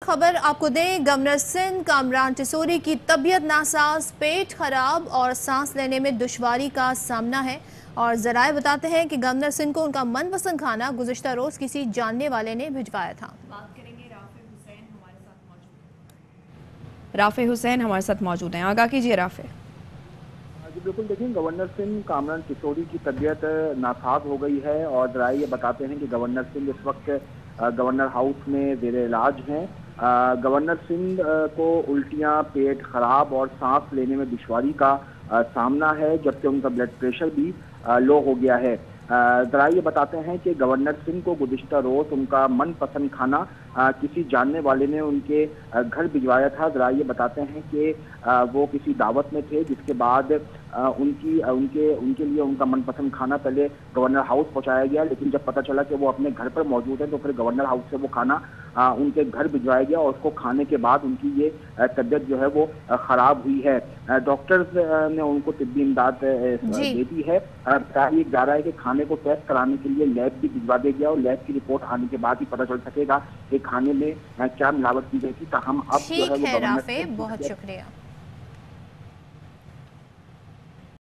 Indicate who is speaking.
Speaker 1: खबर आपको दें, गवर्नर सिंध कामरान टिसोरी की तबीयत नासाज, पेट खराब और सांस लेने में दुश्वारी का सामना है। और जराए बताते हैं कि गवर्नर सिंध को उनका मनपसंद खाना गुज़िश्ता रोज किसी जानने वाले ने भिजवाया था।
Speaker 2: बात करेंगे राफे हुसैन हमारे साथ मौजूद हैं। आगाह कीजिए राफे।
Speaker 3: जी बिल्कुल, देखिए गवर्नर सिंह कामरान टिसोरी की तबीयत नासाज हो गई है और जराए ये बताते हैं कि गवर्नर सिंह इस वक्त गवर्नर हाउस में जेर इलाज हैं। गवर्नर सिंह को उल्टियां, पेट खराब और सांस लेने में दुश्वारी का सामना है, जबकि उनका ब्लड प्रेशर भी लो हो गया है। जरा ये बताते हैं कि गवर्नर सिंह को गुज़िश्ता रोज उनका मनपसंद खाना किसी जानने वाले ने उनके घर भिजवाया था। जरा ये बताते हैं कि वो किसी दावत में थे, जिसके बाद उनके लिए उनका मनपसंद खाना पहले गवर्नर हाउस पहुंचाया गया, लेकिन जब पता चला कि वो अपने घर पर मौजूद है तो फिर गवर्नर हाउस से वो खाना उनके घर भिजवाया गया और उसको खाने के बाद उनकी ये तबीयत जो है वो खराब हुई है। डॉक्टर्स ने उनको तिब्बी इमदाद दे दी है। ये जा रहा है कि खाने को टेस्ट कराने के लिए लैब भी भिजवा दिया गया और लैब की रिपोर्ट आने के बाद ही पता चल सकेगा कि खाने में क्या मिलावट की गई थी। हम अब जो है वो
Speaker 1: राफे, बहुत शुक्रिया।